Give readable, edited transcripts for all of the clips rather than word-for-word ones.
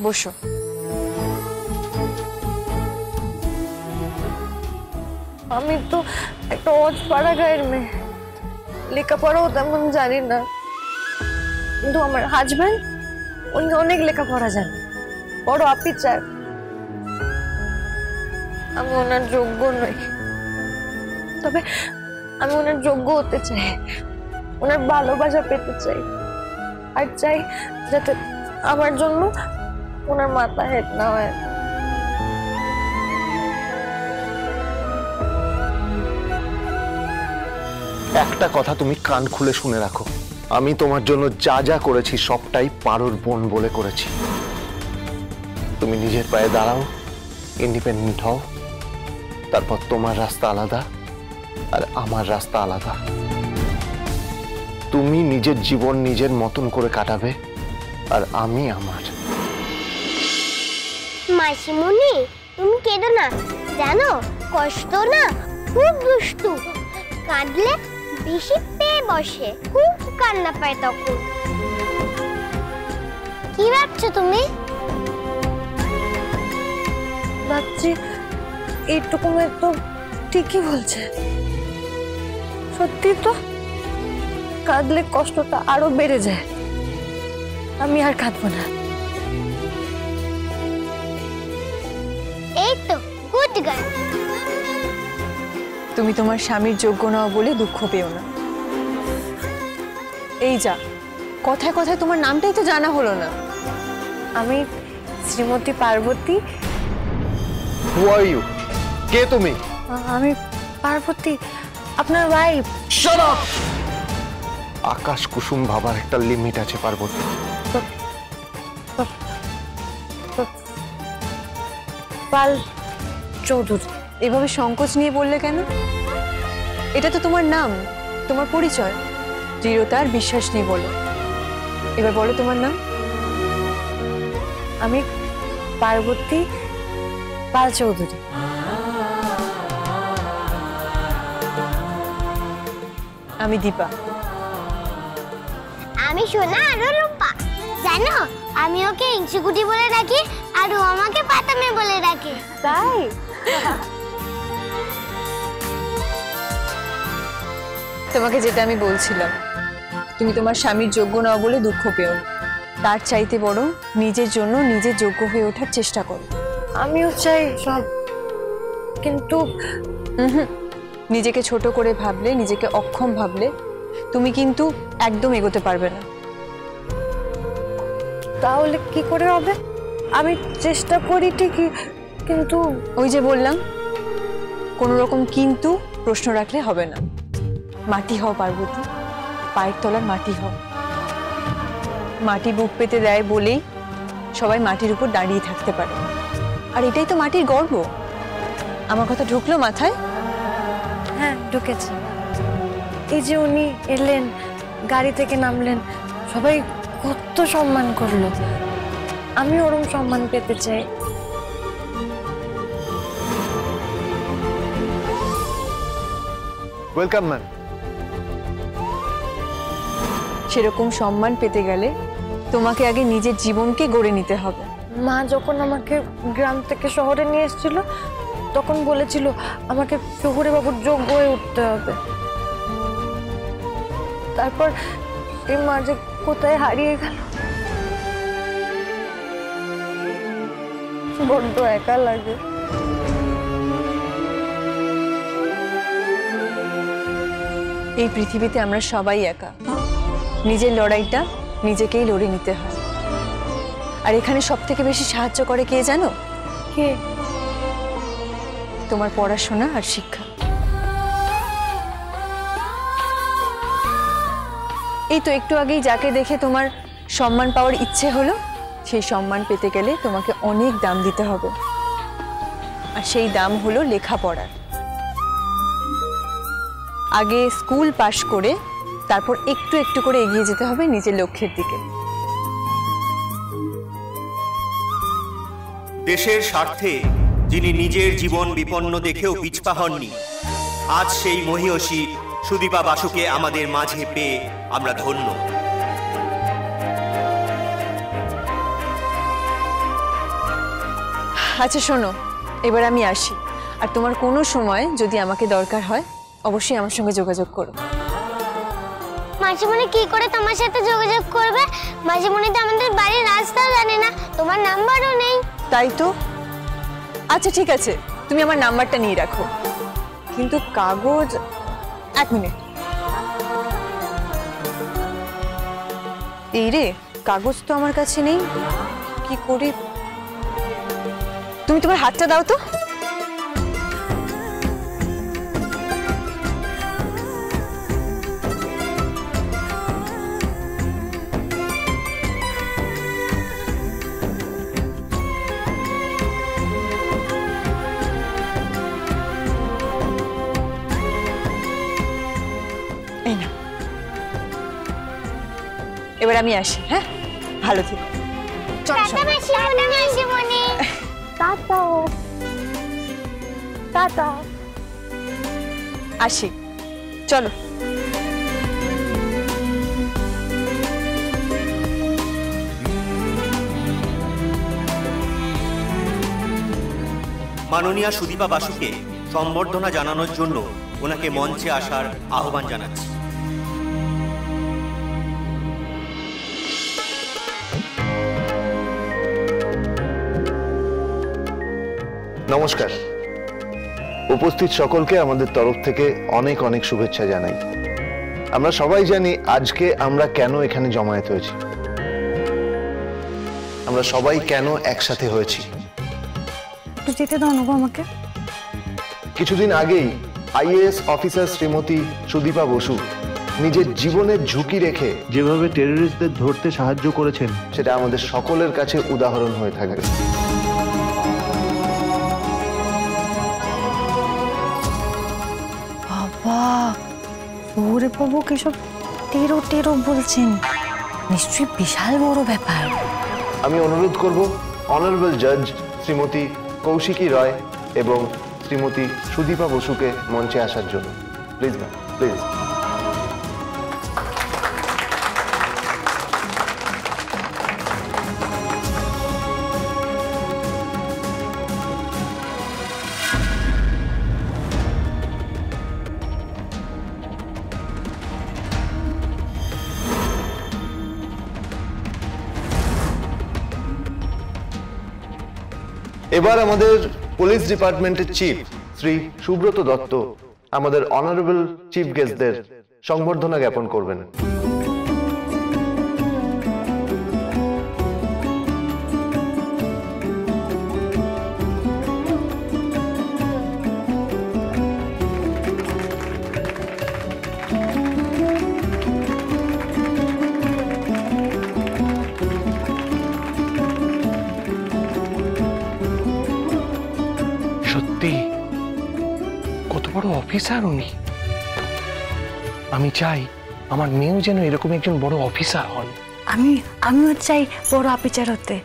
বসো। আমি তো একটা অজপাড়া গায়ের মেয়ে, লেখাপড়াও তেমন জানি না, কিন্তু আমার হাজবেন্ড উনি অনেক লেখাপড়া জানেন, বড় অফিসার। আমি ওনার যোগ্য নই, তবে আমি ওনার যোগ্য হতে চাই, ওনার ভালোবাসা পেতে চাই, আর চাই যাতে আমার জন্য ওনার মাথা হেট না হয়। একটা কথা তুমি কান খুলে শুনে রাখো, আমি তোমার জন্য যা যা করেছি সবটাই পারোর বোন বলে করেছি। তুমি নিজের পায়ে দাঁড়াও, ইন্ডিপেন্ডেন্ট হও, তারপর তোমার রাস্তা আলাদা আর আমার রাস্তা আলাদা। তুমি নিজের জীবন নিজের মতন করে কাটাবে, আর আমি আমার। মাসিমণি, তুমি কেঁদো না, জানো কষ্ট না খুব দুষ্টু, কাঁদলে বেশি পেয়ে বসে, খুব কান্না পায় তখন। কি ভাবছো তুমি? ভাবছি এইটুকু মেয়ে তো ঠিকই বলছে, সত্যি তো, কাঁদলে কষ্টটা আরো বেড়ে যায়। আমি আর কাঁদবো না। এই তো গুড গার্ল। তুমি তোমার স্বামীর যোগ্য নও বলে দুঃখ পেও না। এই যা, কথায় কথায় তোমার নামটাই তো জানা হলো না। আমি Shrimati Parvati. Who are you? কে তুমি? আমি পার্বতী, আপনার ওয়াইফ। Shut up! আকাশ কুসুম ভাবার একটা লিমিট আছে পার্বতী। পাল চৌধুরী। এভাবে সংকোচ নিয়ে বললে কেন? এটা তো তোমার নাম, তোমার পরিচয়, দৃঢ়তা আর বিশ্বাস নিয়ে বলো। এবার বলো তোমার নাম। আমি পার্বতী পাল চৌধুরী। আমি দীপা। আমি সোনা আর রূপা। জানো, আমি ওকে ইঞ্চুকুটি বলে ডাকি আর ও আমাকে পাতামে বলে ডাকে। তাই? তোমাকে যেটা আমি বলছিলাম, তুমি তোমার স্বামীর যোগ্য নও বলে দুঃখ পেও না, তার চাইতে বরং নিজের জন্য নিজে যোগ্য হয়ে ওঠার চেষ্টা করো। আমিও চাই সব, কিন্তু নিজেকে ছোট করে ভাবলে, নিজেকে অক্ষম ভাবলে তুমি কিন্তু একদম এগোতে পারবে না। তাহলে কি করে হবে? আমি চেষ্টা করি ঠিকই, কিন্তু ওই যে বললাম, কোনো রকম কিন্তু প্রশ্ন রাখলে হবে না। মাটি হও পার্বতী, পায়ের তলার মাটি হও। মাটি বুক পেতে দেয় বলেই সবাই মাটির উপর দাঁড়িয়ে থাকতে পারে, আর এটাই তো মাটির গর্ব। আমার কথা ঢুকলো মাথায়? হ্যাঁ, ঢুকেছে। এই যে উনি এলেন, গাড়ি থেকে নামলেন, সবাই কত সম্মান করলো, আমি ওরম সম্মান পেতে চাই। Welcome ma'am. সেরকম সম্মান পেতে গেলে তোমাকে আগে নিজের জীবনকে গড়ে নিতে হবে। মা যখন আমাকে গ্রাম থেকে শহরে নিয়ে এসেছিল, তখন বলেছিল আমাকে শহুরে বাবুর যোগ্য হয়ে উঠতে হবে। তারপর এই মা যে কোথায় হারিয়ে গেল, বড্ড একা লাগে। এই পৃথিবীতে আমরা সবাই একা, নিজের লড়াইটা নিজেকেই লড়ে নিতে হয়। আর এখানে সব থেকে বেশি সাহায্য করে কে জানো? কে? তোমার পড়াশোনা আর শিক্ষা। এই তো একটু আগেই যাকে দেখে তোমার সম্মান পাওয়ার ইচ্ছে হলো, সেই সম্মান পেতে গেলে তোমাকে অনেক দাম দিতে হবে, আর সেই দাম হলো লেখাপড়ার। আগে স্কুল পাশ করে তারপর একটু একটু করে এগিয়ে যেতে হবে নিজের লক্ষ্যের দিকে। দেশের স্বার্থে যিনি নিজের জীবন বিপন্ন দেখেও পিছপা হননি, আজ সেই মহীয়সী সুদীপা বাসুকে আমাদের মাঝে পেয়ে আমরা ধন্য। আচ্ছা শোনো, এবার আমি আসি। আর তোমার কোনো সময় যদি আমাকে দরকার হয় অবশ্যই আমার সঙ্গে যোগাযোগ করো। মাসিমণি কি করে তোমার সাথে যোগাযোগ করবে? মাসিমণি তো আমাদের বাড়ির রাস্তাও জানে না, তোমার নাম্বারও নেই। তাই তো। আচ্ছা ঠিক আছে, তুমি আমার নাম্বারটা নিয়ে রাখো, কিন্তু কাগজ। এক মিনিট। এই রে, কাগজ তো আমার কাছে নেই, কি করি? তুমি তোমার হাতটা দাও তো। এই না, এবার আমি আসি। হ্যাঁ, ভালো থেকো। চল টাটা মাসিমণি। মাসিমণি টাটা টাটা। আসি, চলো। মাননীয়া সুদীপা বাসুকে সম্বর্ধনা জানানোর জন্য ওনাকে মঞ্চে আসার আহ্বান জানাচ্ছি। নমস্কার। উপস্থিত সকলকে আমাদের তরফ থেকে অনেক অনেক শুভেচ্ছা জানাই। আমরা সবাই জানি আজকে আমরা কেন এখানে জমায়েত হয়েছি, আমরা সবাই কেন একসাথে হয়েছি। যেতে দাও না গো আমাকে। কিছুদিন আগেই আইএএস অফিসার শ্রীমতী সুদীপা বসু নিজের জীবনের ঝুঁকি রেখে যেভাবে টেররিস্টদের ধরতে সাহায্য করেছেন সেটা আমাদের সকলের কাছে উদাহরণ হয়ে থাকবে। বাবা, ওরে বাবু কিসব টেরো টেরো বলছেন, নিশ্চয়ই বিশাল বড় ব্যাপার। আমি অনুরোধ করব অনারেবল জাজ শ্রীমতী কৌশিকী রয় এবং শ্রীমতী সুদীপা বসুকে মঞ্চে আসার জন্য। Please ma'am, please. এবার আমাদের পুলিশ ডিপার্টমেন্টের চিফ শ্রী সুব্রত দত্ত আমাদের অনারেবল চিফ গেস্টদের সংবর্ধনা জ্ঞাপন করবেন। সত্যি কত বড় অফিসার উনি। আমি চাই আমার মেয়েও যেন এরকম একজন বড় অফিসার হন। আমিও চাই বড় অফিসার হতে।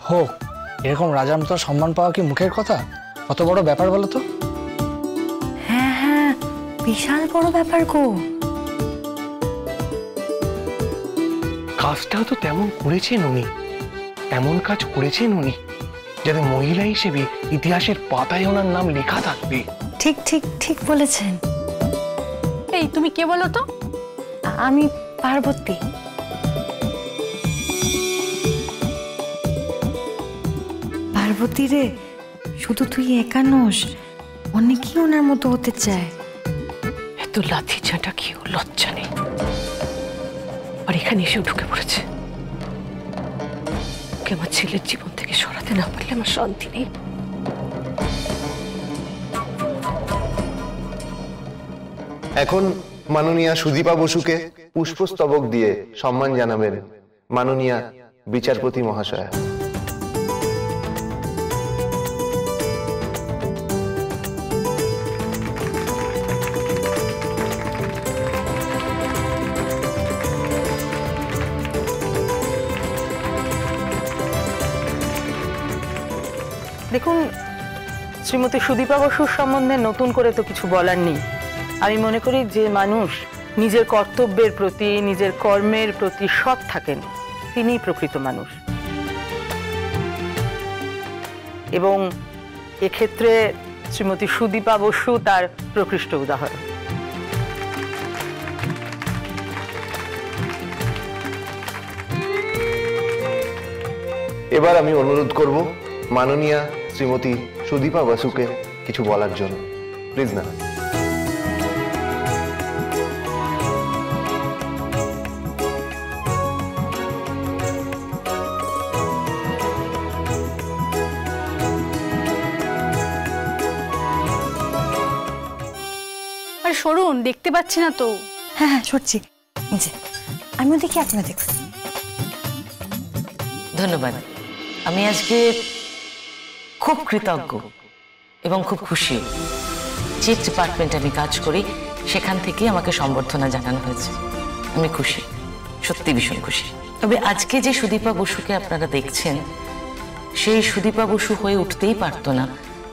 হোক, এরকম রাজার মতো সম্মান পাওয়া কি মুখের কথা? কত বড় ব্যাপার বলো তো। হ্যাঁ হ্যাঁ, বিশাল বড় ব্যাপার গো। কাজটাও তো তেমন করেছেন উনি, এমন কাজ করেছেন উনি যাতে মহিলা হিসেবে ইতিহাসের পাতায় ওনার নাম লেখা থাকবে। ঠিক ঠিক ঠিক বলেছেন। এই তুমি কে বলো তো? আমি পার্বতী। পার্বতী রে, শুধু তুই একা নোস, অনেকেই ওনার মতো হতে চায়। এত লাথি চাটা কেউ লজ্জা নেই, আর এখানে এসেও ঢুকে পড়েছে। ওকে আমার ছেলের জীবন থেকে সরাতে না পারলে আমার শান্তি নেই। এখন মাননীয়া সুদীপা বসুকে পুষ্পস্তবক দিয়ে সম্মান জানাবেন মাননীয়া বিচারপতি মহাশয়া। দেখুন, শ্রীমতী সুদীপা বসুর সম্বন্ধে নতুন করে তো কিছু বলার নেই। আমি মনে করি যে মানুষ নিজের কর্তব্যের প্রতি, নিজের কর্মের প্রতি সৎ থাকেন, তিনিই প্রকৃত মানুষ। এবং এক্ষেত্রে শ্রীমতী সুদীপা বসু তার প্রকৃষ্ট উদাহরণ। এবার আমি অনুরোধ করব মাননীয়া শ্রীমতী সুদীপা বসুকে কিছু বলার জন্য। প্লিজ না। আর সরুন, দেখতে পাচ্ছি না তো। হ্যাঁ হ্যাঁ সরছি, আমিও দেখি আপনারা দেখুন। ধন্যবাদ। আমি আজকে খুব কৃতজ্ঞ এবং খুব খুশি। যে ডিপার্টমেন্টে আমি কাজ করি সেখান থেকে আমাকে সম্বর্ধনা জানানো হয়েছে। আমি খুশি, সত্যি ভীষণ খুশি। তবে আজকে যে সুদীপা বসুকে আপনারা দেখছেন, সেই সুদীপা বসু হয়ে উঠতেই পারতো না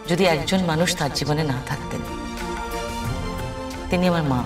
যদি একজন মানুষ তার জীবনে না থাকতেন। তিনি আমার মা।